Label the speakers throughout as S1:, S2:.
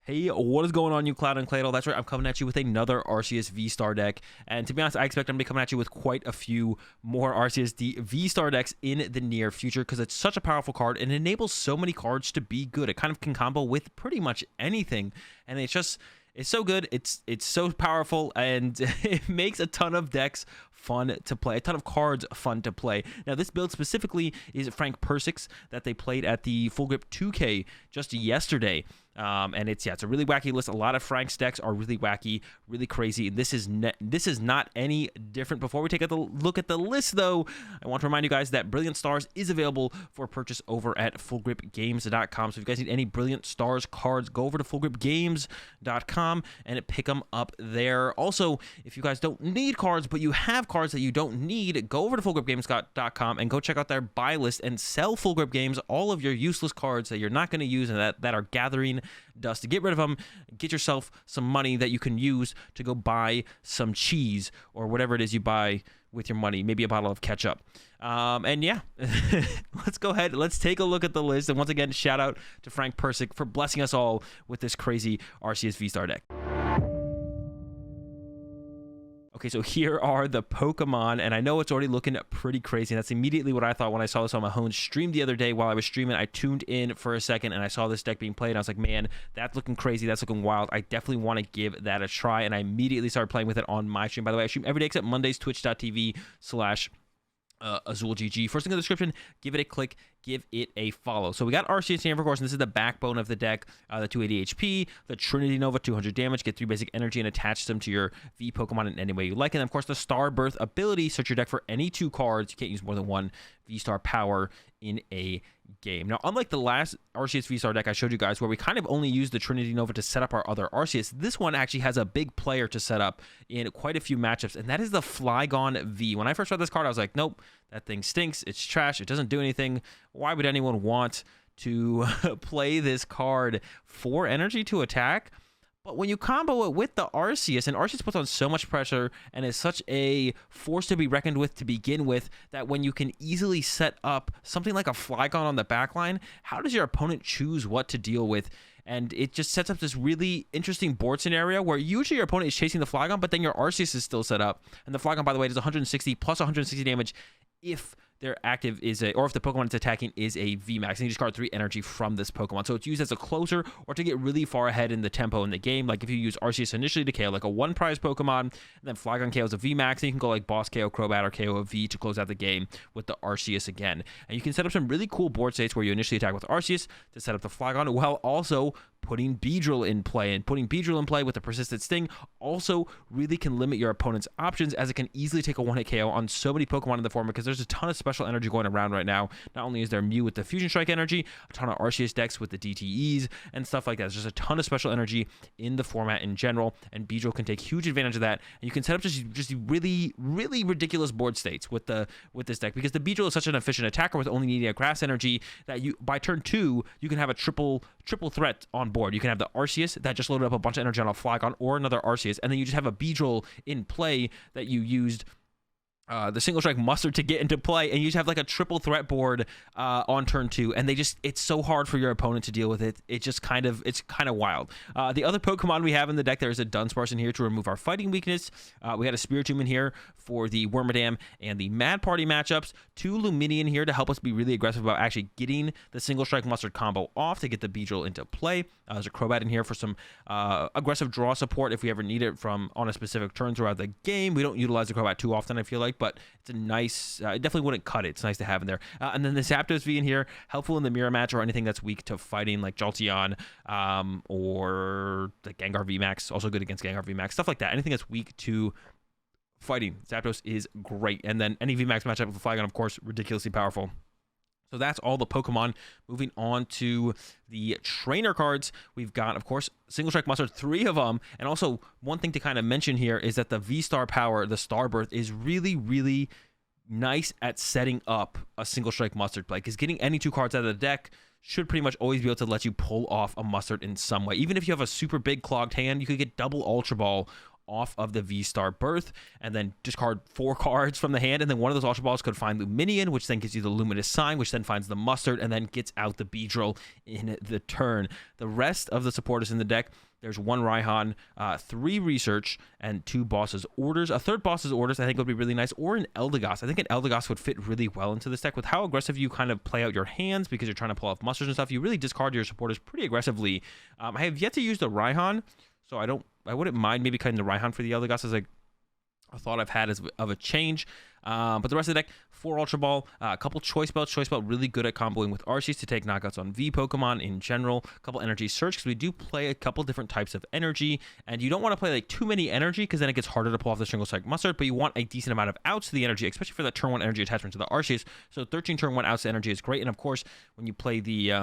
S1: Hey, what is going on, you Cloud and Claydol? That's right, I'm coming at you with another Arceus V-Star deck. And to be honest, I expect I'm going to be coming at you with quite a few more Arceus V-Star decks in the near future because it's such a powerful card and it enables so many cards to be good. It kind of can combo with pretty much anything. And it's so good. It's so powerful, and it makes a ton of decks fun to play, a ton of cards fun to play. Now, this build specifically is Frank Persik's that they played at the Full Grip 2K just yesterday. And it's a really wacky list. A lot of Frank's decks are really wacky, really crazy. This is not any different. Before we take a look at the list, though, I want to remind you guys that Brilliant Stars is available for purchase over at fullgripgames.com. So if you guys need any Brilliant Stars cards, go over to fullgripgames.com and pick them up there. Also, if you guys don't need cards, but you have cards that you don't need, go over to fullgripgames.com and go check out their buy list and sell Full Grip Games all of your useless cards that you're not going to use and that are gathering dust. To get rid of them, get yourself some money that you can use to go buy some cheese or whatever it is you buy with your money, maybe a bottle of ketchup. And yeah, let's go ahead, let's take a look at the list. And once again, shout out to Frank Persik for blessing us all with this crazy Arceus V-Star deck. Okay, so here are the Pokemon, and I know it's already looking pretty crazy. That's immediately what I thought when I saw this on my own stream the other day. While I was streaming, I tuned in for a second, and I saw this deck being played, and I was like, man, that's looking crazy. That's looking wild. I definitely want to give that a try, and I immediately started playing with it on my stream. By the way, I stream every day except Mondays, twitch.tv/AzulGG. First thing in the description, give it a click, give it a follow. So we got Arceus here, of course, and this is the backbone of the deck. The 280 HP, the Trinity Nova, 200 damage, get 3 basic energy and attach them to your V Pokemon in any way you like. And of course, the Star Birth ability, search your deck for any 2 cards. You can't use more than 1 V-Star power in a game. Now, unlike the last Arceus V-Star deck I showed you guys, where we kind of only used the Trinity Nova to set up our other Arceus, this one actually has a big player to set up in quite a few matchups, and that is the Flygon V. When I first read this card, I was like, nope, that thing stinks, it's trash, it doesn't do anything. Why would anyone want to play this card? 4 energy to attack? But when you combo it with the Arceus, and Arceus puts on so much pressure and is such a force to be reckoned with to begin with, that when you can easily set up something like a Flygon on the backline, how does your opponent choose what to deal with? And it just sets up this really interesting board scenario where usually your opponent is chasing the Flygon, but then your Arceus is still set up. And the Flygon, by the way, does 160 plus 160 damage if their active is or if the Pokemon it's attacking is a VMAX, and you just card 3 energy from this Pokemon. So it's used as a closer or to get really far ahead in the tempo in the game. Like if you use Arceus initially to KO like a 1 prize Pokemon, and then Flygon KOs a VMAX, and you can go like Boss KO, Crobat, or KO a V to close out the game with the Arceus again. And you can set up some really cool board states where you initially attack with Arceus to set up the Flygon, while also putting Beedrill in play. And putting Beedrill in play with the Persistent Sting also really can limit your opponent's options, as it can easily take a 1-hit KO on so many Pokemon in the format, because there's a ton of special energy going around right now. Not only is there Mew with the Fusion Strike energy, a ton of Arceus decks with the DTEs and stuff like that. There's just a ton of special energy in the format in general, and Beedrill can take huge advantage of that. And you can set up just really, really ridiculous board states with this deck, because the Beedrill is such an efficient attacker with only needing a grass energy that you, by turn 2, you can have a triple threat on board. You can have the Arceus that just loaded up a bunch of energy on a Flygon, or another Arceus, and then you just have a Beedrill in play that you used the Single Strike Mustard to get into play, and you just have like a triple threat board on turn 2, and it's so hard for your opponent to deal with it. It's kind of wild. The other Pokemon we have in the deck, there is a Dunsparce in here to remove our fighting weakness. We had a Spiritomb in here for the Wormadam and the Mad Party matchups. 2 Lumineon here to help us be really aggressive about actually getting the Single Strike Mustard combo off to get the Beedrill into play. There's a Crobat in here for some aggressive draw support if we ever need it from on a specific turn throughout the game. We don't utilize the Crobat too often, I feel like, but it's a nice, it definitely wouldn't cut it. It's nice to have in there. And then the Zapdos V in here, helpful in the mirror match or anything that's weak to fighting, like Jolteon or the Gengar VMAX, also good against Gengar VMAX, stuff like that. Anything that's weak to fighting, Zapdos is great. And then any VMAX matchup with Flygon, of course, ridiculously powerful. So that's all the Pokemon. Moving on to the trainer cards, we've got, of course, Single Strike Mustard, 3 of them. And also, one thing to kind of mention here is that the V-Star power, the Star Birth, is really, really nice at setting up a Single Strike Mustard play, because getting any 2 cards out of the deck should pretty much always be able to let you pull off a Mustard in some way. Even if you have a super big clogged hand, you could get double Ultra Ball off of the V-Star Birth, and then discard 4 cards from the hand, and then one of those Ultra Balls could find Luminion, which then gives you the Luminous Sign, which then finds the Mustard, and then gets out the Beedrill in the turn. The rest of the supporters in the deck, there's 1 Raihan, 3 Research, and 2 Boss's Orders. A third Boss's Orders I think would be really nice, or an Eldegoss. I think an Eldegoss would fit really well into this deck with how aggressive you kind of play out your hands because you're trying to pull off Musters and stuff. You really discard your supporters pretty aggressively. I have yet to use the Raihan, so I wouldn't mind maybe cutting the Raihan for the Eldegoss as a thought I've had of a change. But the rest of the deck, 4 Ultra Ball, a couple Choice Belts. Choice Belt really good at comboing with Arceus to take knockouts on V Pokemon in general. A couple Energy Search because we do play a couple different types of energy, and you don't want to play like too many energy because then it gets harder to pull off the single strike Mustard, but you want a decent amount of outs to the energy, especially for that turn 1 energy attachment to the Arceus. So 13 turn 1 outs to energy is great, and of course when you play the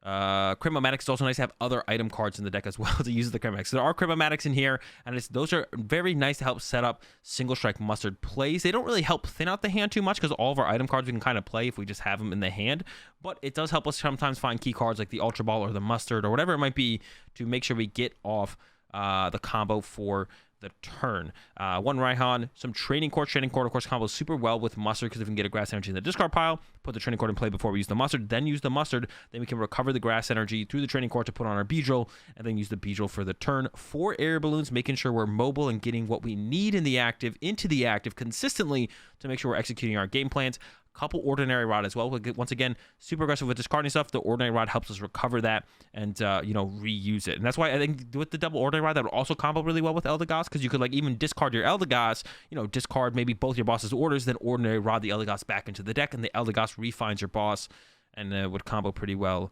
S1: Cryptomatics, it's also nice to have other item cards in the deck as well to use the Cryptomatics. So there are Cryptomatics in here, and those are very nice to help set up single strike Mustard plays. They don't really help thin out the hand too much because all of our item cards we can kind of play if we just have them in the hand, but it does help us sometimes find key cards like the Ultra Ball or the Mustard or whatever it might be to make sure we get off the combo for the turn. 1 Raihan, some Training Court. Training Court, of course, combos super well with Mustard because if we can get a Grass Energy in the discard pile, put the Training Court in play before we use the Mustard, then use the Mustard, then we can recover the Grass Energy through the Training Court to put on our Beedrill, and then use the Beedrill for the turn. 4 Air Balloons, making sure we're mobile and getting what we need in the active into the active consistently to make sure we're executing our game plans. Couple Ordinary Rod as well. Once again, super aggressive with discarding stuff. The Ordinary Rod helps us recover that and reuse it. And that's why I think with the double Ordinary Rod, that would also combo really well with Eldegoss because you could like even discard your Eldegoss, discard maybe both your boss's orders, then Ordinary Rod the Eldegoss back into the deck, and the Eldegoss refines your boss, and would combo pretty well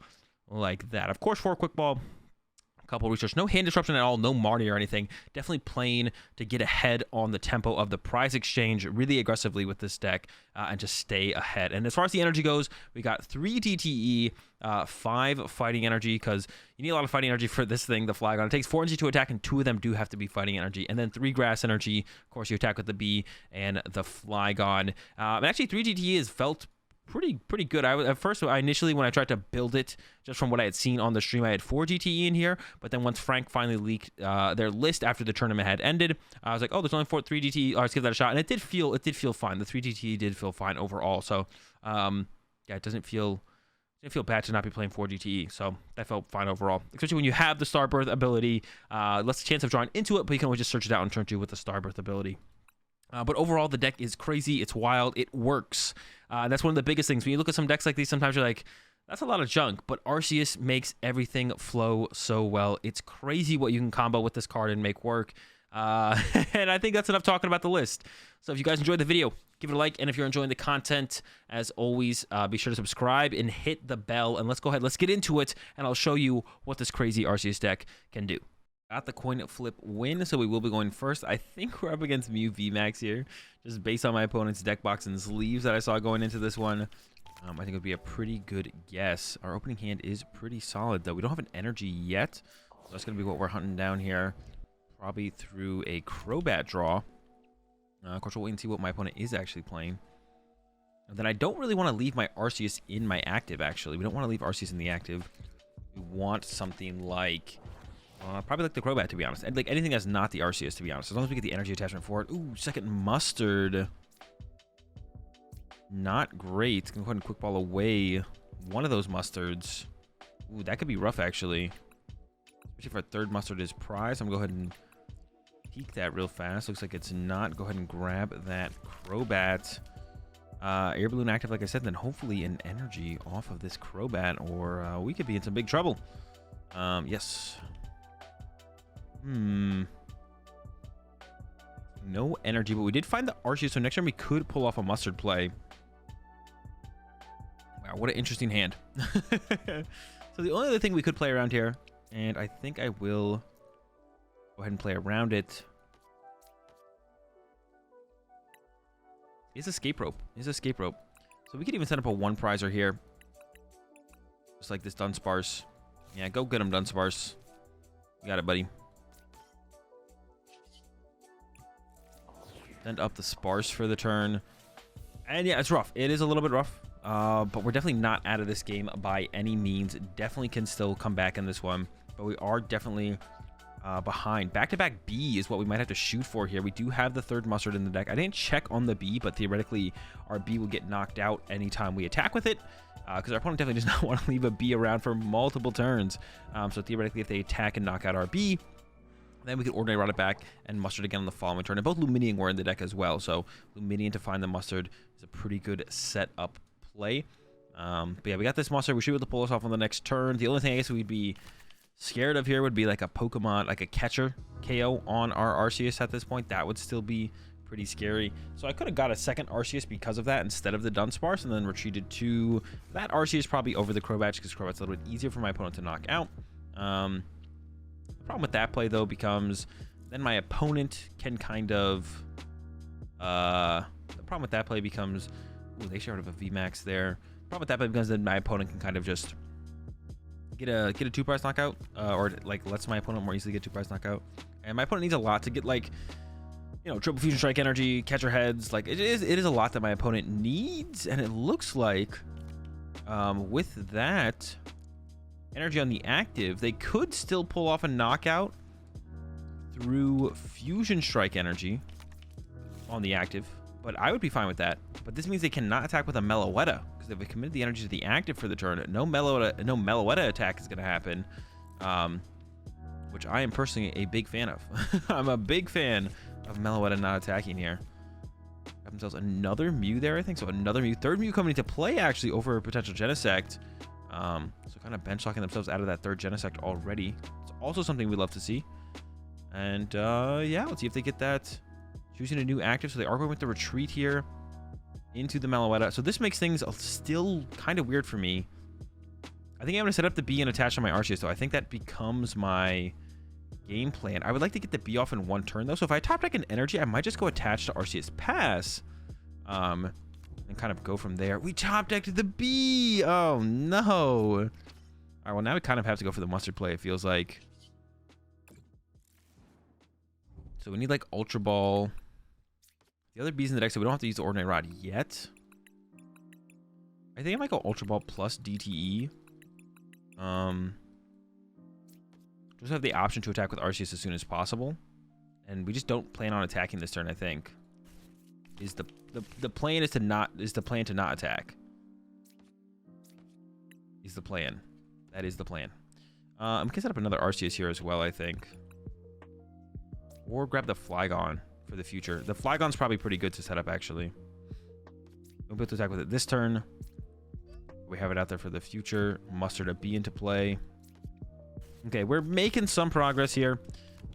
S1: like that. Of course, 4 Quick Ball. Couple Research, no hand disruption at all, no Marty or anything. Definitely playing to get ahead on the tempo of the prize exchange really aggressively with this deck and just stay ahead. And as far as the energy goes, we got 3 DTE, 5 fighting energy because you need a lot of fighting energy for this thing, the Flygon. It takes 4 energy to attack, and 2 of them do have to be fighting energy. And then 3 grass energy. Of course, you attack with the bee and the Flygon. And actually, 3 DTE is felt pretty good. At first, initially when I tried to build it, just from what I had seen on the stream, I had 4 GTE in here, but then once Frank finally leaked their list after the tournament had ended, I was like, oh, there's only 3 GTE. Let's give that a shot, and it did feel fine. The 3 GTE did feel fine overall. So yeah, it didn't feel bad to not be playing 4 GTE, so that felt fine overall. Especially when you have the Starbirth ability, less chance of drawing into it, but you can always just search it out in turn 2 with the Starbirth ability. But overall, the deck is crazy. It's wild. It works. And that's one of the biggest things. When you look at some decks like these, sometimes you're like, that's a lot of junk. But Arceus makes everything flow so well. It's crazy what you can combo with this card and make work. And I think that's enough talking about the list. So if you guys enjoyed the video, give it a like. And if you're enjoying the content, as always, be sure to subscribe and hit the bell. And let's go ahead. Let's get into it. And I'll show you what this crazy Arceus deck can do. Got the coin flip win, so we will be going first. I think we're up against Mew VMAX here, just based on my opponent's deck box and sleeves that I saw going into this one. I think it would be a pretty good guess. Our opening hand is pretty solid, though. We don't have an energy yet, so that's going to be what we're hunting down here, probably through a Crobat draw. Of course, we'll wait and see what my opponent is actually playing. And then I don't really want to leave my Arceus in my active, actually. We don't want to leave Arceus in the active. We want something like... probably like the Crobat, to be honest. And like anything that's not the Arceus, to be honest. As long as we get the energy attachment for it. Ooh, second Mustard. Not great. Gonna go ahead and Quick Ball away one of those Mustards. Ooh, that could be rough, actually. Especially if our third Mustard is prize. I'm gonna go ahead and peek that real fast. Looks like it's not. Go ahead and grab that Crobat. Air Balloon active, like I said, then hopefully an energy off of this Crobat, or we could be in some big trouble. Yes. No energy, but we did find the Arceus, so next turn we could pull off a Mustard play. Wow, what an interesting hand. So the only other thing we could play around here, and I think I will go ahead and play around it, is Escape Rope. So we could even set up a 1 prizer here. Just like this Dunsparce. Yeah, go get him, Dunsparce. You got it, buddy. Send up the Sparse for the turn. And yeah, it's rough. It is a little bit rough. But we're definitely not out of this game by any means. Definitely can still come back in this one. But we are definitely behind. Back-to-back B is what we might have to shoot for here. We do have the third Mustard in the deck. I didn't check on the B, but theoretically our B will get knocked out anytime we attack with it, because our opponent definitely does not want to leave a B around for multiple turns. So theoretically, if they attack and knock out our B, then we could Ordinary Rod it back and Mustard again on the following turn. And both Luminion were in the deck as well, so Luminion to find the Mustard is a pretty good setup play. But yeah, we got this Mustard. We should be able to pull this off on the next turn. The only thing I guess we'd be scared of here would be like a Pokemon, like a catcher KO on our Arceus at this point. That would still be pretty scary. So I could have got a second Arceus because of that instead of the Dunsparce, and then retreated to that Arceus probably over the Crobat, because Crobat's a little bit easier for my opponent to knock out. The problem with that play though becomes then my opponent can kind of the problem with that play becomes, ooh, they should have a VMAX there. The problem with that play becomes then my opponent can kind of just get a two-price knockout, or like lets my opponent more easily get two-price knockout. And my opponent needs a lot to get, like, you know, triple fusion strike energy, catcher heads. Like it is a lot that my opponent needs, and it looks like with that energy on the active, they could still pull off a knockout through fusion strike energy on the active, but I would be fine with that. But this means they cannot attack with a Meloetta, because if they committed the energy to the active for the turn, no Meloetta attack is going to happen, which I am personally a big fan of. I'm a big fan of Meloetta not attacking here. Have themselves another Mew there, I think. So another Mew, third Mew coming into play actually over a potential Genesect. So kind of bench locking themselves out of that third Genesect already. It's also something we love to see. And yeah, let's see if they get that. Choosing a new active, so they are going with the retreat here into the Meloetta. So this makes things still kind of weird for me. I think I'm going to set up the B and attach on my Arceus, though. I think that becomes my game plan. I would like to get the B off in one turn, though. So if I top deck an energy, I might just go attach to Arceus Pass. And kind of go from there. We top decked the B. Oh, no. All right, well, now we kind of have to go for the Mustard play, it feels like. So we need, like, Ultra Ball. The other B's in the deck, so we don't have to use the Ordinary Rod yet. I think I might go Ultra Ball plus DTE. Just have the option to attack with Arceus as soon as possible. And we just don't plan on attacking this turn, I think. Is the plan is to not attack. Is the plan. That is the plan. I'm gonna set up another Arceus here as well, I think. Or grab the Flygon for the future. The Flygon's probably pretty good to set up, actually. We'll be able to attack with it this turn. We have it out there for the future. Mustard a B into play. Okay, we're making some progress here,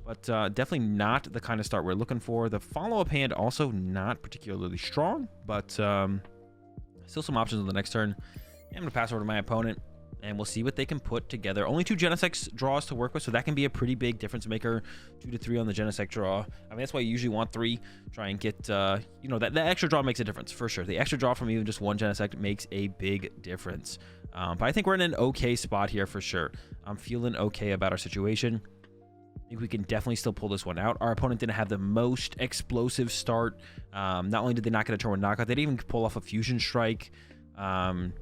S1: but definitely not the kind of start we're looking for. The follow-up hand also not particularly strong, but still some options on the next turn. I'm going to pass over to my opponent, and we'll see what they can put together. Only 2 Genesect draws to work with, so that can be a pretty big difference maker. 2 to 3 on the Genesect draw. I mean, that's why you usually want 3. Try and get, you know, that extra draw makes a difference, for sure. The extra draw from even just 1 Genesect makes a big difference. But I think we're in an okay spot here, for sure. I'm feeling okay about our situation. I think we can definitely still pull this one out. Our opponent didn't have the most explosive start. Not only did they not get a turn one knockout, they didn't even pull off a Fusion Strike. Whatever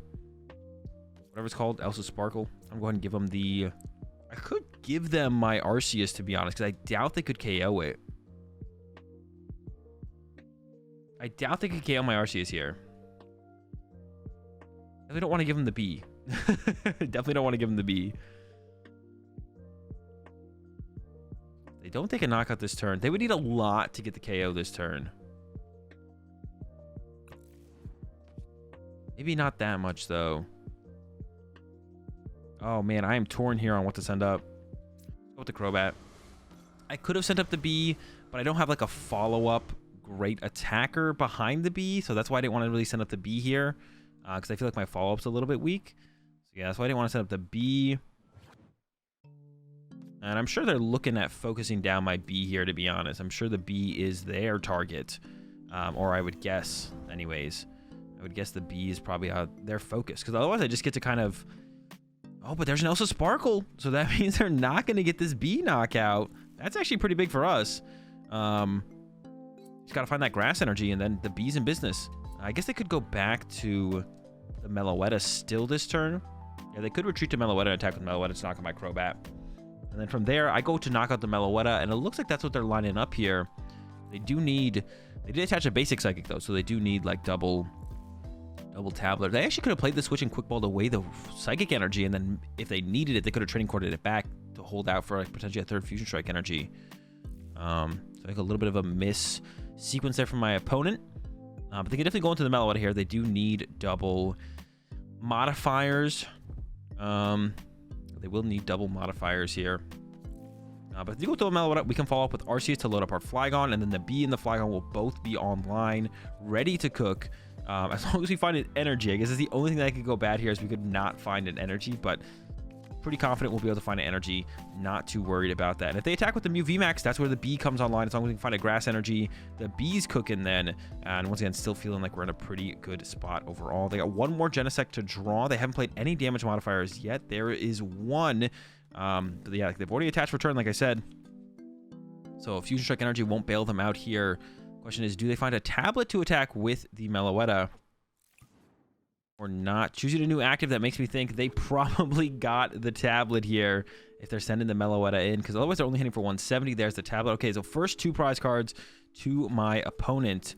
S1: it's called, Elsa Sparkle. I'm going to give them the... I could give them my Arceus, to be honest, because I doubt they could KO it. I doubt they could KO my Arceus here. I really don't want to give them the B. Definitely don't want to give them the B. They don't take a knockout this turn. They would need a lot to get the KO this turn. Maybe not that much, though. Oh, man, I am torn here on what to send up. Go with the Crobat. I could have sent up the B, but I don't have, like, a follow-up great attacker behind the B, so that's why I didn't want to really send up the B here, because I feel like my follow-up's a little bit weak. So, yeah, that's why I didn't want to send up the B. And I'm sure they're looking at focusing down my B here, to be honest. I'm sure the B is their target, or I would guess, anyways. I would guess the B is probably their focus, because otherwise I just get to kind of... Oh, but there's an Elsa Sparkle, so that means they're not going to get this B knockout. That's actually pretty big for us. Just got to find that grass energy, and then the B's in business. I guess they could go back to the Meloetta still this turn. Yeah, they could retreat to Meloetta and attack with Meloetta to knock on my Crobat. And then from there, I go to knock out the Meloetta, and it looks like that's what they're lining up here. They did attach a basic Psychic, though, so they do need, like, double Tablet. They actually could have played the Switch and Quick Balled away the Psychic energy, and then if they needed it, they could have Training Corded it back to hold out for, like, potentially a third Fusion Strike energy. So like a little bit of a miss sequence there from my opponent. But they can definitely go into the Meloetta here. They do need double modifiers. They will need double modifiers here. But if you go to the Meloetta, we can follow up with Arceus to load up our Flygon, and then the Bee and the Flygon will both be online, ready to cook. As long as we find an energy. I guess is the only thing that could go bad here is we could not find an energy, but pretty confident we'll be able to find an energy. Not too worried about that. And if they attack with the Mew VMAX, that's where the Bee comes online. As long as we can find a grass energy, the Bee's cooking then. And once again, still feeling like we're in a pretty good spot overall. They got one more Genesect to draw. They haven't played any damage modifiers yet. There is one. But yeah, they've already attached return, like I said. So Fusion Strike energy won't bail them out here. Question is, do they find a tablet to attack with the Meloetta or not? Choosing a new active, that makes me think they probably got the tablet here if they're sending the Meloetta in, because otherwise they're only hitting for 170. There's the tablet. Okay, so first 2 prize cards to my opponent.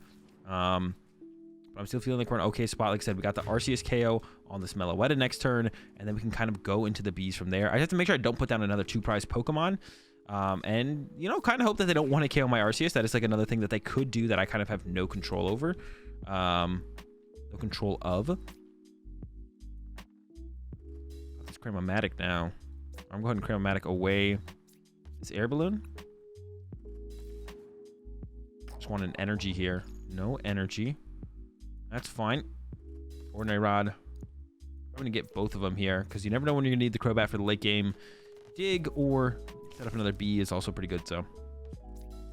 S1: But I'm still feeling like we're in an okay spot. Like I said, we got the Arceus KO on this Meloetta next turn, and then we can kind of go into the Bees from there. I have to make sure I don't put down another 2 prize Pokemon. And, you know, kind of hope that they don't want to KO my Arceus. That is like another thing that they could do that I kind of have no control over. No control of. Let's Cramomatic now. I'm going to Cramomatic away. This Air Balloon. Just want an energy here. No energy. That's fine. Ordinary Rod. I'm going to get both of them here because you never know when you're going to need the Crobat for the late game. Dig or set up another Bee is also pretty good, so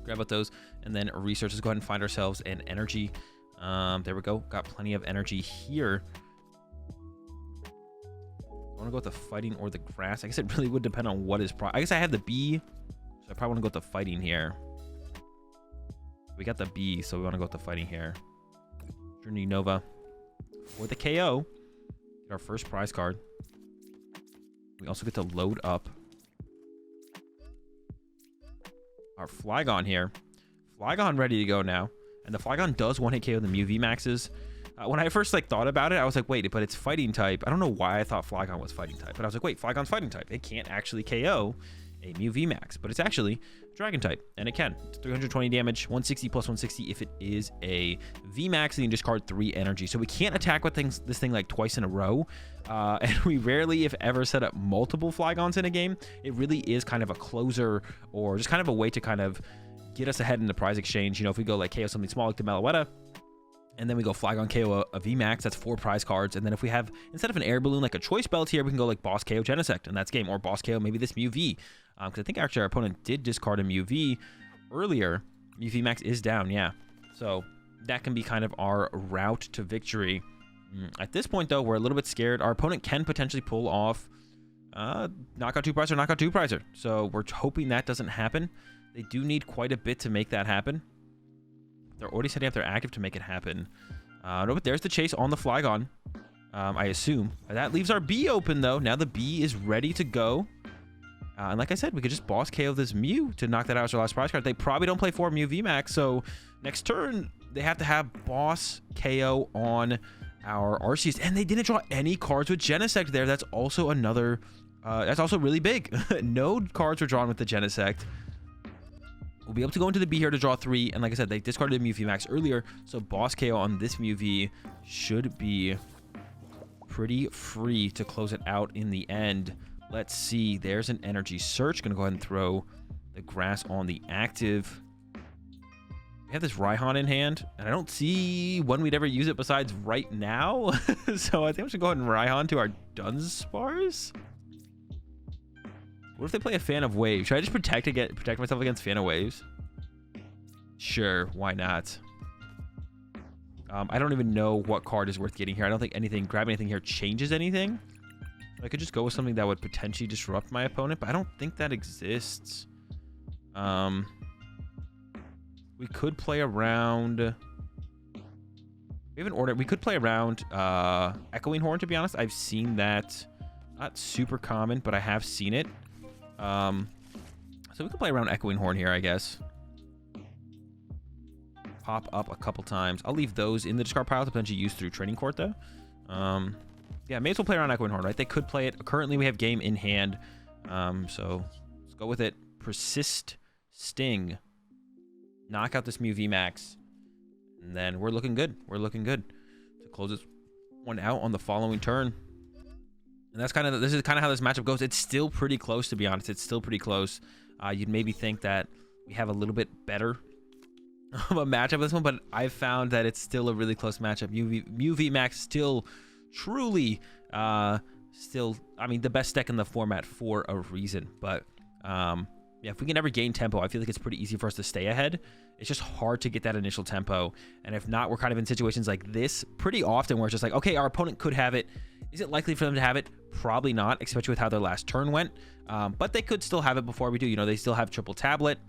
S1: grab out those. And then research. Let's go ahead and find ourselves an energy. There we go. Got plenty of energy here. I want to go with the fighting or the grass. I guess it really would depend on what is I guess I have the Bee, so I probably want to go with the fighting here. We got the Bee, so we want to go with the fighting here. Journey Nova for the KO. Get our first prize card. We also get to load up our Flygon here. Flygon ready to go now. And the Flygon does one-hit KO the Mew VMAXs. When I first thought about it, I was like, wait, but it's fighting type. I don't know why I thought Flygon was fighting type, but I was like, wait, Flygon's fighting type. It can't actually KO a Mew VMAX, but it's actually Dragon type, and it can. It's 320 damage, 160 plus 160 if it is a VMAX, and you discard 3 energy. So we can't attack with this thing like twice in a row, and we rarely, if ever, set up multiple Flygons in a game. It really is kind of a closer, or just kind of a way to kind of get us ahead in the prize exchange. You know, if we go like KO something small like the Meloetta, and then we go Flygon KO a VMAX, that's 4 prize cards. And then if we have, instead of an Air Balloon like a Choice Belt here, we can go like Boss KO Genesect, and that's game. Or Boss KO maybe this Mew V. Because I think actually our opponent did discard a Mew V earlier. Mew VMAX is down, yeah. So that can be kind of our route to victory. At this point, though, we're a little bit scared. Our opponent can potentially pull off Knockout 2-Prizer, Knockout 2-Prizer. So we're hoping that doesn't happen. They do need quite a bit to make that happen. They're already setting up their active to make it happen. No, but there's the chase on the Flygon, I assume. That leaves our Bee open, though. Now the Bee is ready to go. And like I said, we could just boss KO this Mew to knock that out as our last prize card. They probably don't play 4 Mew VMAX, so next turn, they have to have boss KO on our Arceus. And they didn't draw any cards with Genesect there. That's also another... that's also really big. No cards were drawn with the Genesect. We'll be able to go into the Bee here to draw 3. And like I said, they discarded Mew VMAX earlier. So boss KO on this Mew V should be pretty free to close it out in the end. Let's see. There's an energy search. Going to go ahead and throw the grass on the active. We have this Raihan in hand. And I don't see when we'd ever use it besides right now. So I think we should go ahead and Raihan to our Dunsparce. What if they play a Fan of Waves? Should I just protect myself against Fan of Waves? Sure, why not? I don't even know what card is worth getting here. I don't think grabbing anything here changes anything. I could just go with something that would potentially disrupt my opponent, but I don't think that exists. We could play around... We haven't ordered... We could play around Echoing Horn, to be honest. I've seen that. Not super common, but I have seen it. So we can play around Echoing Horn here, I guess. Pop up a couple times. I'll leave those in the discard pile to potentially use through Training Court, though. Yeah, may as well play around Echoing Horn, right? They could play it. Currently, we have game in hand. So let's go with it. Persist, Sting. Knock out this Mew VMAX. And then we're looking good. We're looking good to close this one out on the following turn. And that's kind of, this is kind of how this matchup goes. It's still pretty close, to be honest. It's still pretty close. You'd maybe think that we have a little bit better of a matchup with this one, but I've found that it's still a really close matchup. Mew VMAX still truly, still, I mean, the best deck in the format for a reason. But yeah, if we can ever gain tempo, I feel like it's pretty easy for us to stay ahead. It's just hard to get that initial tempo. And if not, we're kind of in situations like this pretty often where it's just like, okay, our opponent could have it. Is it likely for them to have it? Probably not, especially with how their last turn went. But they could still have it before we do. You know, they still have triple tablet.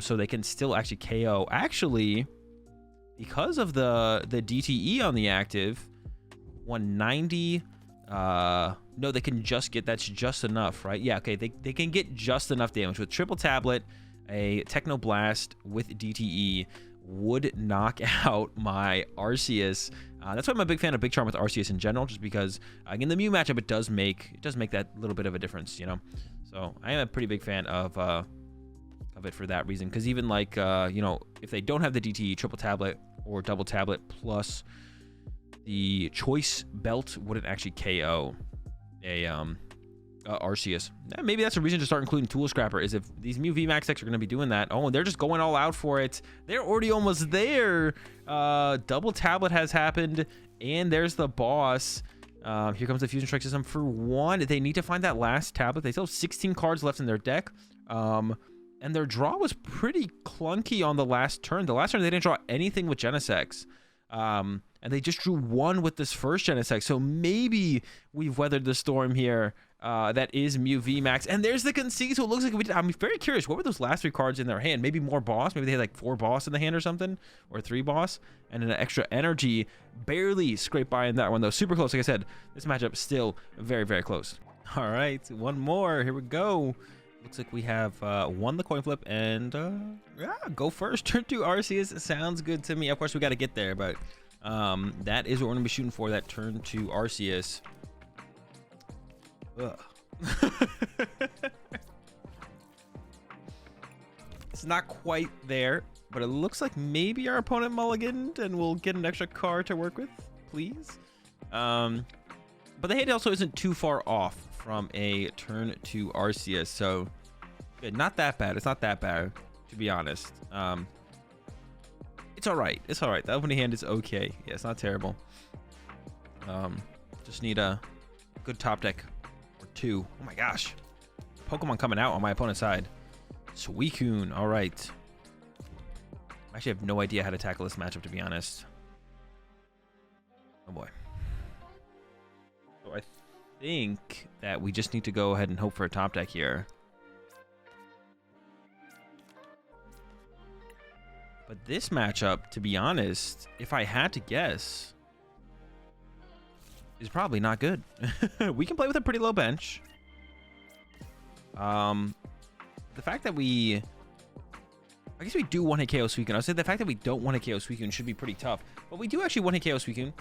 S1: So they can still actually KO. Actually, because of the DTE on the active, 190. No, they can just get, that's just enough, right? Yeah, okay, they can get just enough damage. With triple tablet, a Techno Blast with DTE would knock out my Arceus. That's why I'm a big fan of Big Charm with Arceus in general, just because in the Mew matchup it does make that little bit of a difference, you know. So I am a pretty big fan of it for that reason, because even like you know, if they don't have the DTE, triple tablet or double tablet plus the choice belt wouldn't actually KO a Arceus. Maybe that's a reason to start including Tool Scrapper, is if these Mew VMAX decks are going to be doing that. Oh, and they're just going all out for it. They're already almost there. Double tablet has happened, and there's the boss. Here comes the Fusion Strike System for one. They need to find that last tablet. They still have 16 cards left in their deck. And their draw was pretty clunky on the last turn. The last turn, they didn't draw anything with Genesect. And they just drew one with this first Genesect. So maybe we've weathered the storm here. That is Mew VMAX. And there's the Conceit. So it looks like we did. I'm very curious. What were those last three cards in their hand? Maybe more boss. Maybe they had like 4 boss in the hand or something. Or 3 boss. And an extra energy. Barely scraped by in that one, though. Super close. Like I said, this matchup still very, very close. All right. One more. Here we go. Looks like we have won the coin flip. And yeah, go first. Turn 2 Arceus. Sounds good to me. Of course, we got to get there. But that is what we're going to be shooting for. That turn 2 Arceus. It's not quite there, but it looks like maybe our opponent mulliganed and we'll get an extra card to work with, please. But the hand also isn't too far off from a turn 2 Arceus, so good. Not that bad. It's not that bad, to be honest. It's all right. It's all right. The opening hand is okay. Yeah, it's not terrible. Just need a good top deck. 2. Oh my gosh. Pokemon coming out on my opponent's side. Suicune. All right. I actually have no idea how to tackle this matchup, to be honest. Oh boy. So I think that we just need to go ahead and hope for a top deck here. But this matchup, to be honest, if I had to guess, is probably not good. We can play with a pretty low bench. The fact that I guess we do 1-hit KO Suicune. I would say the fact that we don't 1-hit KO Suicune should be pretty tough. But we do actually 1-hit KO Suicune.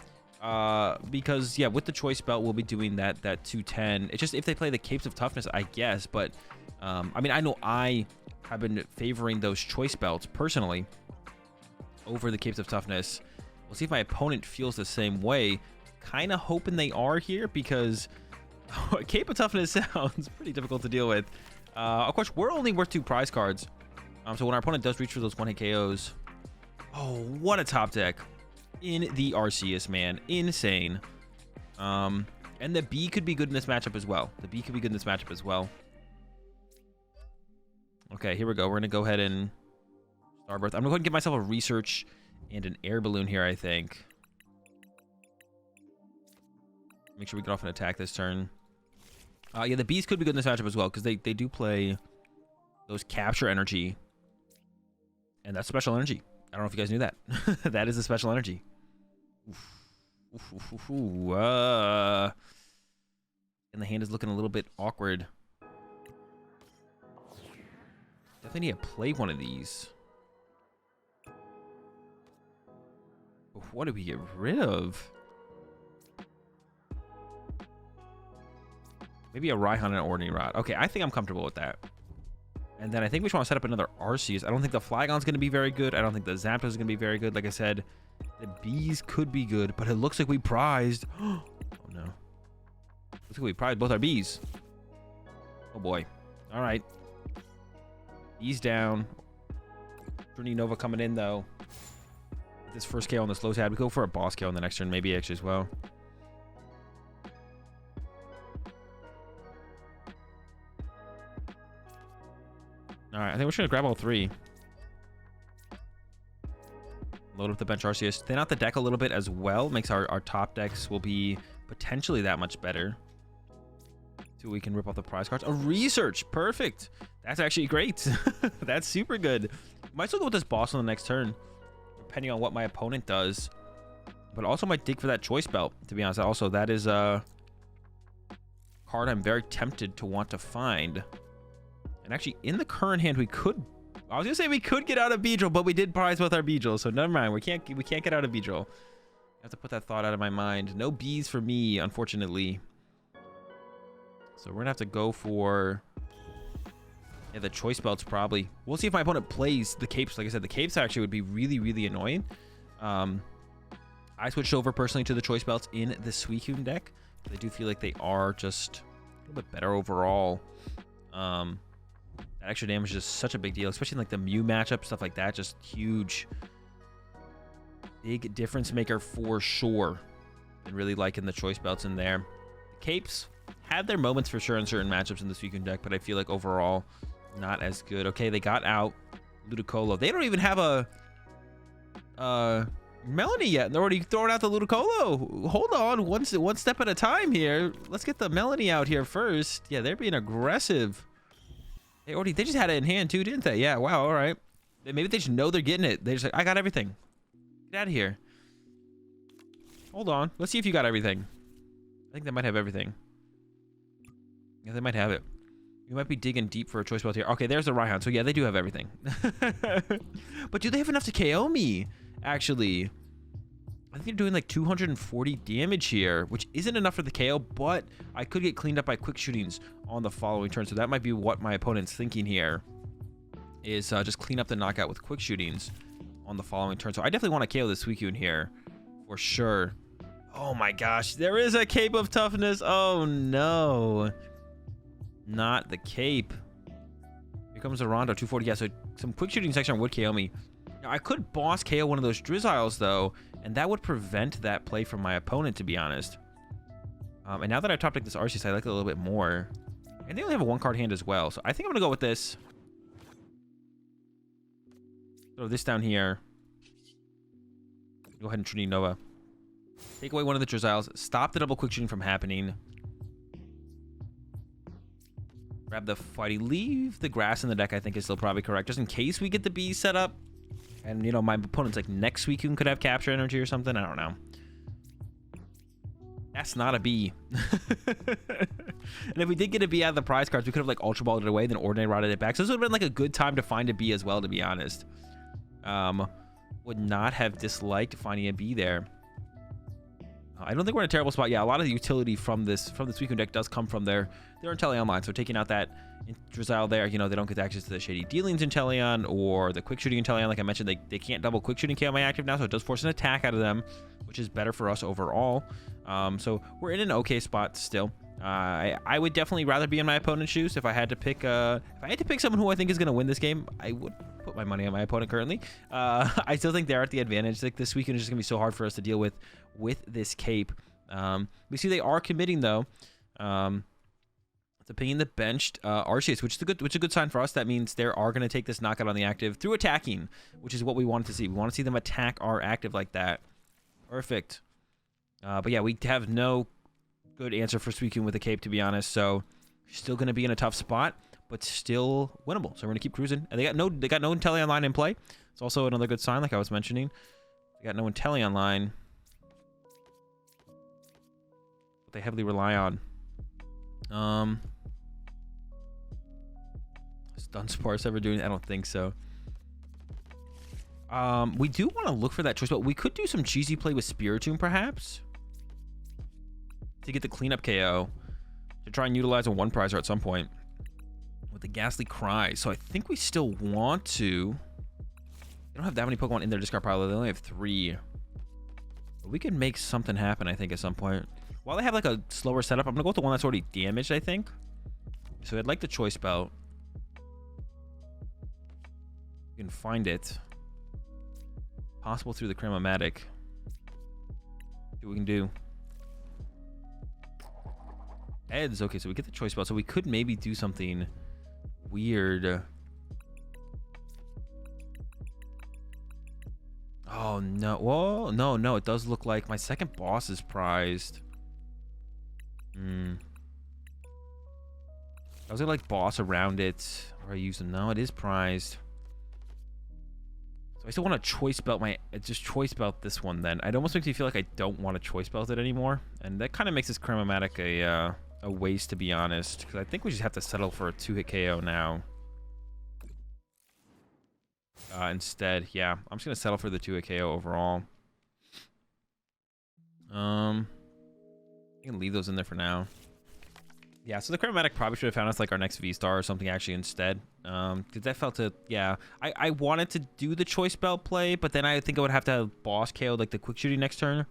S1: Because, yeah, with the choice belt, we'll be doing that 210. It's just if they play the Capes of Toughness, I guess. But, I mean, I know I have been favoring those choice belts personally over the Capes of Toughness. We'll see if my opponent feels the same way. Kind of hoping they are here, because Cape of Toughness sounds pretty difficult to deal with. Of course, we're only worth 2 prize cards. So when our opponent does reach for those 1-hit KOs, oh, what a top deck in the Arceus, man. Insane. And the B could be good in this matchup as well. The B could be good in this matchup as well. Okay, here we go. We're going to go ahead and Starbirth. I'm going to go ahead and give myself a research and an air balloon here, I think. Make sure we get off an attack this turn. Yeah, the Bees could be good in this matchup as well, because they do play those capture energy. And that's special energy. I don't know if you guys knew that. That is a special energy. Oof. Oof, oof, oof, oof. And the hand is looking a little bit awkward. Definitely need to play one of these. But what do we get rid of? Maybe a Raihan and an Ordinary Rod. Okay, I think I'm comfortable with that. And then I think we just want to set up another Arceus. I don't think the Flygon's going to be very good. I don't think the Zapdos is going to be very good. Like I said, the Bees could be good, but it looks like we prized. Oh, no. Looks like we prized both our Bees. Oh, boy. All right. Bees down. Trinity Nova coming in, though. This first KO on the slow tab. We go for a boss KO on the next turn, maybe actually as well. All right, I think we're just gonna grab all three. Load up the bench Arceus. Thin out the deck a little bit as well. Makes our top decks will be potentially that much better. So we can rip off the prize cards. A research, perfect. That's actually great. That's super good. Might still go with this boss on the next turn, depending on what my opponent does. But also might dig for that choice belt, to be honest. Also, that is a card I'm very tempted to want to find. And actually, in the current hand, we could... I was gonna say we could get out of Beedrill, but we did prize with our Beedrill, so never mind. We can't get out of Beedrill. I have to put that thought out of my mind. No bees for me, unfortunately. So we're gonna have to go for... Yeah, the choice belts probably. We'll see if my opponent plays the capes. Like I said, the capes actually would be really, really annoying. I switched over personally to the choice belts in the Suicune deck. I do feel like they are just a little bit better overall. That extra damage is such a big deal, especially in like the Mew matchup, stuff like that. Just huge, big difference maker for sure. And really liking the choice belts in there. The capes had their moments for sure in certain matchups in the Suicune deck, but I feel like overall not as good. Okay, they got out Ludicolo. They don't even have a Melanie yet, and they're already throwing out the Ludicolo. Hold on, one step at a time here. Let's get the Melanie out here first. Yeah, they're being aggressive. They just had it in hand too, didn't they? Yeah, wow, all right. Maybe they just know they're getting it. They're just like, I got everything. Get out of here. Hold on. Let's see if you got everything. I think they might have everything. Yeah, they might have it. You might be digging deep for a choice belt here. Okay, there's the Raihan. So yeah, they do have everything. But do they have enough to KO me? Actually, I think they're doing like 240 damage here, which isn't enough for the KO, but I could get cleaned up by quick shootings on the following turn. So that might be what my opponent's thinking here, is just clean up the knockout with quick shootings on the following turn. So I definitely want to KO the Suicune here for sure. Oh my gosh, there is a Cape of Toughness. Oh no, not the Cape. Here comes a Rondo, 240. Yeah, so some quick shooting section would KO me. Now, I could boss KO one of those Drizziles though, and that would prevent that play from my opponent, to be honest. And now that I've top decked this Arceus, I like it a little bit more. And they only have a one-card hand as well, so I think I'm going to go with this. Throw this down here. Go ahead and Trinity Nova. Take away one of the Drizziles. Stop the double quick shooting from happening. Grab the Fighty. Leave the grass in the deck, I think is still probably correct, just in case we get the bees set up. And, you know, my opponent's like next week could have capture energy or something. I don't know. That's not a bee. And if we did get a bee out of the prize cards, we could have like Ultra Balled it away, then Ordinary Rotted it back. So this would have been like a good time to find a bee as well, to be honest. Would not have disliked finding a bee there. I don't think we're in a terrible spot. Yeah, a lot of the utility from the Suicune deck does come from their Inteleon line. So taking out that Drizzile there, you know, they don't get access to the Shady Dealings Inteleon or the Quick Shooting Inteleon. Like I mentioned, they can't double Quick Shooting KO my active now, so it does force an attack out of them, which is better for us overall. So we're in an okay spot still. I would definitely rather be in my opponent's shoes. If I had to pick someone who I think is going to win this game, I would put my money on my opponent currently. I still think they're at the advantage. Like this weekend is just going to be so hard for us to deal with this cape. We see they are committing though. To pinging the benched Arceus, which is a good sign for us. That means they are going to take this knockout on the active through attacking, which is what we wanted to see. We want to see them attack our active like that. Perfect. But yeah, we have no good answer for Suicune with the cape, to be honest. So still going to be in a tough spot, but still winnable. So we're going to keep cruising. And they got no Inteleon line in play. It's also another good sign, like I was mentioning. They got no Inteleon line. But they heavily rely on. Dunsparce ever doing it? I don't think so. We do want to look for that choice, but we could do some cheesy play with Spiritomb, perhaps, to get the cleanup KO, to try and utilize a one prizer at some point with the Ghastly Cry. So I think we still want to. They don't have that many Pokemon in their discard pile. They only have 3. But we could make something happen, I think, at some point. While they have like a slower setup, I'm gonna go with the one that's already damaged, I think. So I'd like the Choice Belt. You can find it. Possible through the Cramomatic. See what we can do. Heads. Okay, so we get the Choice Belt. So we could maybe do something weird. Oh, no. Whoa. No. It does look like my second boss is prized. I was gonna like boss around it. Or I use them. No, it is prized. I still want to choice belt just choice belt this one then. It almost makes me feel like I don't want to choice belt it anymore. And that kind of makes this Cramomatic a waste, to be honest. Because I think we just have to settle for a 2-hit KO now. Instead, yeah. I'm just going to settle for the 2-hit KO overall. I can leave those in there for now. Yeah, so the Cramomatic probably should have found us like our next V-Star or something actually instead. Because that felt to, yeah. I wanted to do the Choice Belt play, but then I think I would have to have Boss KO like the Quick Shooting next turn.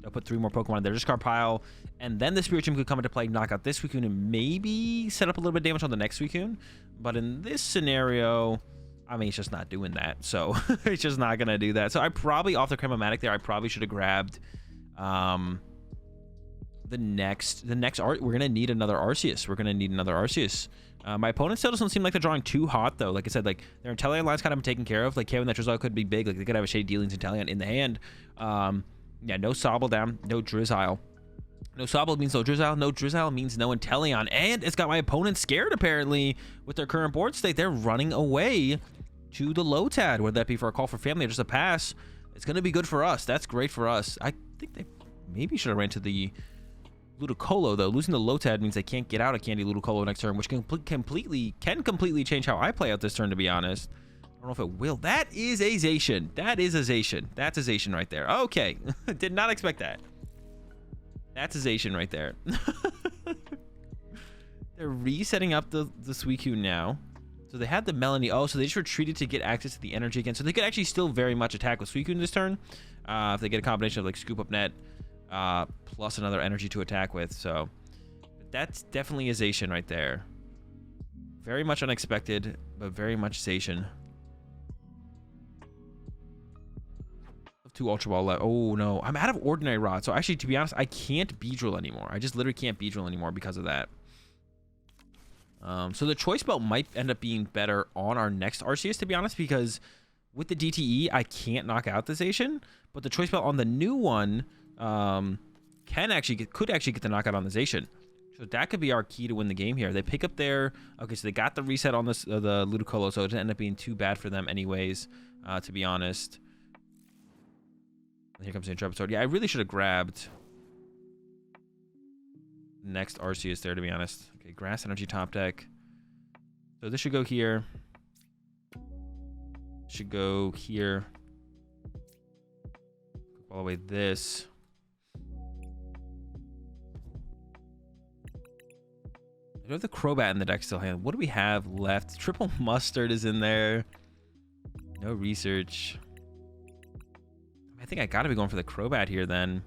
S1: I'll put 3 more Pokemon in their discard pile. And then the Spiritomb could come into play, knock out this Suicune, and maybe set up a little bit of damage on the next Suicune. But in this scenario, I mean, it's just not doing that. So it's just not going to do that. So I probably, off the Cramomatic there, I probably should have grabbed... the next art, we're gonna need another Arceus. My opponent still doesn't seem like they're drawing too hot though. Like I said, like their Inteleon line's kind of been taken care of. Like Kevin, that Drizzile could be big. Like they could have a Shady Dealings Inteleon in the hand. Yeah, no Sobble down, no Drizzile. No Sobble means no Drizzile. No Drizzile means no Inteleon. And it's got my opponent scared apparently with their current board state. They're running away to the Lotad, whether that be for a call for family or just a pass. It's gonna be good for us. That's great for us. I think they maybe should have ran to the Ludicolo, though. Losing the Lotad means they can't get out of Candy Ludicolo next turn, which can completely change how I play out this turn, to be honest. I don't know if it will. That is a Zacian. That's a Zacian right there. Okay. Did not expect that. That's a Zacian right there. They're resetting up the Suicune now. So they had the Melanie. Oh, so they just retreated to get access to the energy again. So they could actually still very much attack with Suicune this turn. If they get a combination of like Scoop Up Net, plus another energy to attack with. So that's definitely a Zacian right there. Very much unexpected, but very much Zacian. 2 Ultra Ball left. Oh no, I'm out of Ordinary Rod. So actually, to be honest, I can't Beedrill anymore. I just literally can't Beedrill anymore because of that. So the Choice Belt might end up being better on our next Arceus, to be honest, because with the DTE, I can't knock out the Zacian, but the Choice Belt on the new one could actually get the knockout on the Zacian. So that could be our key to win the game here. They pick up their... Okay, so they got the reset on this the Ludicolo, so it didn't end up being too bad for them anyways, to be honest. And here comes the Intrepid Sword. Yeah, I really should have grabbed next Arceus there, to be honest. Okay, Grass Energy top deck. So this should go here. Should go here. All the way this. I have the Crobat in the deck still. Hand. What do we have left? Triple Mustard is in there. No research. I think I gotta be going for the Crobat here then.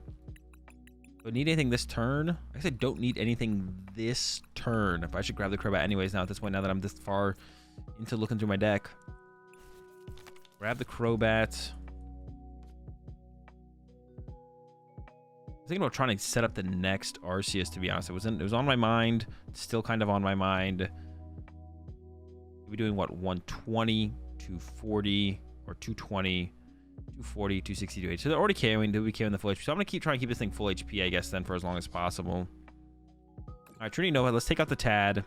S1: Do I need anything this turn? I guess I don't need anything this turn. But I should grab the Crobat anyways now at this point, now that I'm this far into looking through my deck. Grab the Crobat. I was thinking about trying to set up the next Arceus, to be honest. It was on my mind. It's still kind of on my mind. We're doing what? 120, 240, or 220, 240, 260, 280. So they're already KOing. They'll be KOing the full HP. So I'm going to try and keep this thing full HP, I guess, then for as long as possible. All right, Trinity Nova. Let's take out the Tad.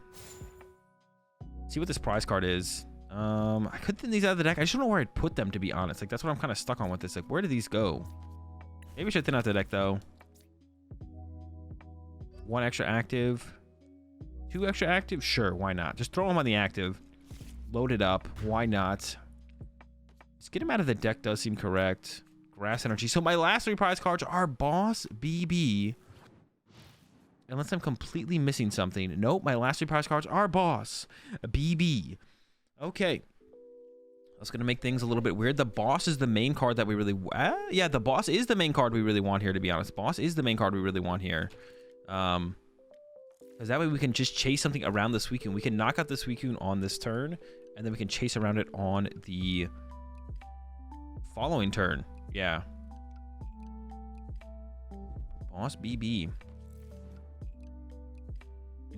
S1: See what this prize card is. I could thin these out of the deck. I just don't know where I'd put them, to be honest. Like, that's what I'm kind of stuck on with this. Like, where do these go? Maybe I should thin out the deck, though. 1 extra active. 2 extra active? Sure, why not? Just throw them on the active. load it up. Why not? Just get him out of the deck does seem correct. Grass Energy. So my last 3 prize cards are Boss BB. Unless I'm completely missing something. Nope, my last 3 prize cards are Boss BB. Okay. That's going to make things a little bit weird. The Boss is the main card that we really... yeah, the Boss is the main card we really want here, to be honest. Boss is the main card we really want here. Because that way we can just chase something around the Suicune. We can knock out the Suicune on this turn, and then we can chase around it on the following turn. Yeah. Boss BB.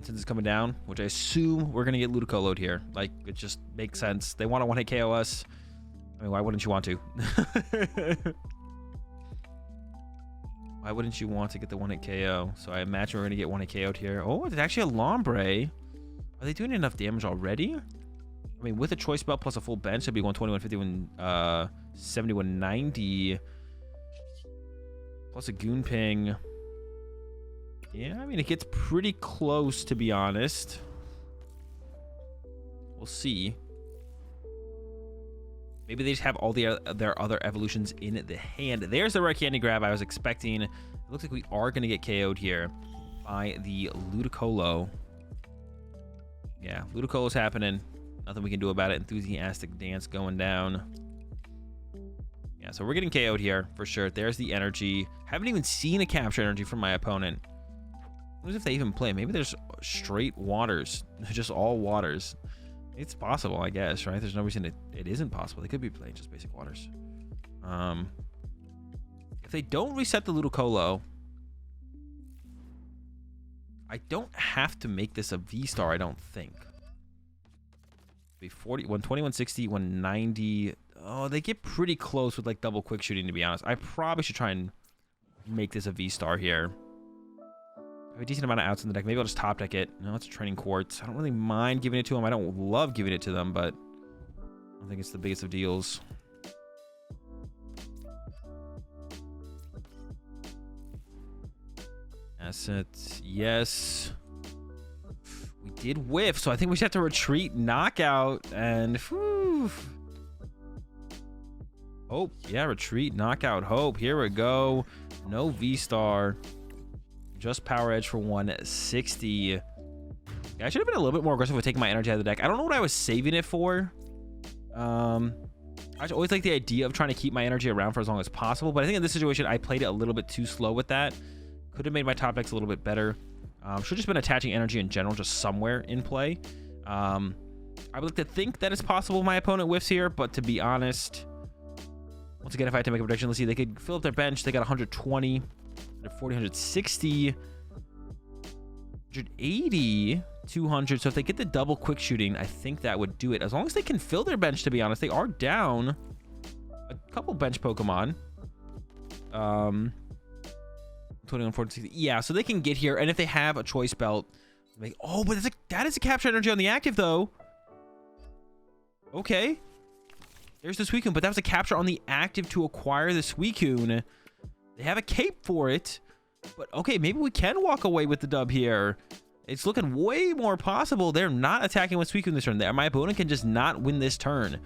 S1: Since it's coming down, which I assume we're going to get Ludicolo'd here. Like, it just makes sense. They want to one-hit KO us. I mean, why wouldn't you want to? Why wouldn't you want to get the one-hit KO? So I imagine we're going to get one-hit KO'd here. Oh, it's actually a Lombre. Are they doing enough damage already? I mean, with a Choice Belt plus a full bench, it'd be 120, 150, 70, 190. Plus a Goon Ping. Yeah, I mean, it gets pretty close, to be honest. We'll see. Maybe they just have all their other evolutions in the hand. There's the rare candy grab I was expecting. It looks like we are going to get KO'd here by the Ludicolo. Yeah, Ludicolo's happening. Nothing we can do about it. Enthusiastic Dance going down. Yeah, so we're getting KO'd here for sure. There's the energy. Haven't even seen a capture energy from my opponent. What if they even play? Maybe there's straight waters. Just all waters. It's possible, I guess, right? There's no reason it isn't possible. They could be playing just basic waters. If they don't reset the Ludicolo, I don't have to make this a V-Star, I don't think. Be 40, 120, 160, 190. Oh, they get pretty close with like double quick shooting, to be honest. I probably should try and make this a V-Star here. I have a decent amount of outs in the deck. Maybe I'll just top deck it. No, it's a Training Quartz. I don't really mind giving it to them. I don't love giving it to them, but I don't think it's the biggest of deals. Assets, yes. We did whiff, so I think we should have to retreat, knockout, and whew. Hope, yeah, retreat, knockout, hope. Here we go. No V-Star. Just Power Edge for 160. Yeah, I should have been a little bit more aggressive with taking my energy out of the deck. I don't know what I was saving it for. I always like the idea of trying to keep my energy around for as long as possible, but I think in this situation, I played it a little bit too slow with that. Could have made my top decks a little bit better. Should have just been attaching energy in general, just somewhere in play. I would like to think that it's possible my opponent whiffs here, but to be honest, once again, if I had to make a prediction, let's see, they could fill up their bench. They got 120. 140, 160, 180, 200. So if they get the double quick shooting, I think that would do it. As long as they can fill their bench, to be honest. They are down a couple bench Pokemon. 21, 40, 60. Yeah, so they can get here. And if they have a Choice Belt, make, oh, but that is a capture energy on the active, though. Okay. There's the Suicune, but that was a capture on the active to acquire the Suicune. They have a cape for it, but okay, maybe we can walk away with the dub here. It's looking way more possible. They're not attacking with Suicune this turn. My opponent can just not win this turn.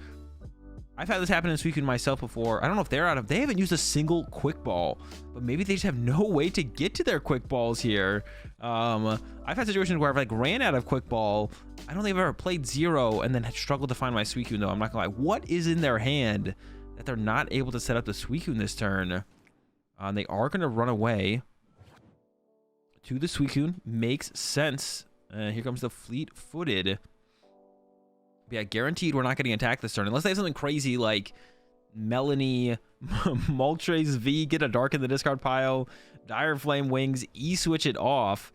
S1: I've had this happen in Suicune myself before. I don't know if they're out of... They haven't used a single quick ball, but maybe they just have no way to get to their quick balls here. I've had situations where I've like ran out of quick ball. I don't think I've ever played zero and then struggled to find my Suicune, though. I'm not gonna lie. What is in their hand that they're not able to set up the Suicune this turn? They are going to run away to the Suicune. Makes sense. Here comes the Fleet-Footed. Yeah, guaranteed we're not getting attacked this turn. Unless they have something crazy like Melanie, Moltres V, get a Dark in the discard pile, Dire Flame Wings, E-switch it off.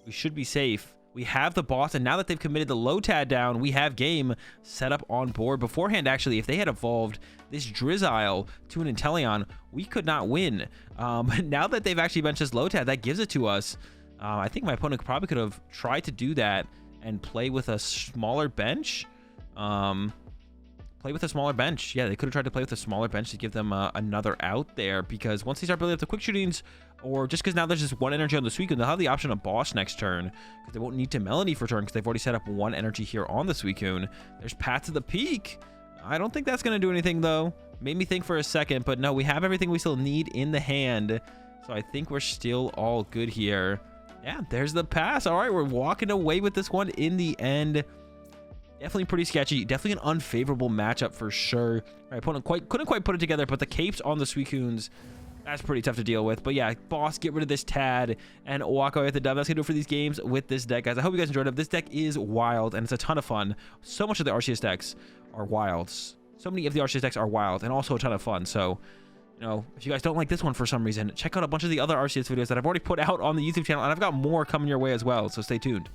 S1: We should be safe. We have the boss, and now that they've committed the Lotad down, we have game set up on board. Beforehand, actually, if they had evolved this Drizzile to an Inteleon, we could not win. But now that they've actually benched this Lotad, that gives it to us. I think my opponent probably could have tried to do that and play with a smaller bench. Play play with a smaller bench. Yeah, they could have tried to play with a smaller bench to give them another out there, because once they start building up the quick shootings, or just because now there's just one energy on the Suicune, they'll have the option of boss next turn, because they won't need to Melody for turn, because they've already set up one energy here on the Suicune. There's Path to the Peak. I don't think that's going to do anything, though. Made me think for a second, but no, we have everything we still need in the hand, so I think we're still all good here. Yeah, there's the pass. All right, we're walking away with this one in the end. Definitely pretty sketchy. Definitely an unfavorable matchup for sure. My opponent couldn't quite put it together, but the capes on the Suicunes, that's pretty tough to deal with. But yeah, boss, get rid of this Tad and walk away with the dub. That's going to do it for these games with this deck, guys. I hope you guys enjoyed it. This deck is wild, and it's a ton of fun. So much of the RCS decks are wild. So many of the RCS decks are wild and also a ton of fun. So, you know, if you guys don't like this one for some reason, check out a bunch of the other RCS videos that I've already put out on the YouTube channel, and I've got more coming your way as well, so stay tuned.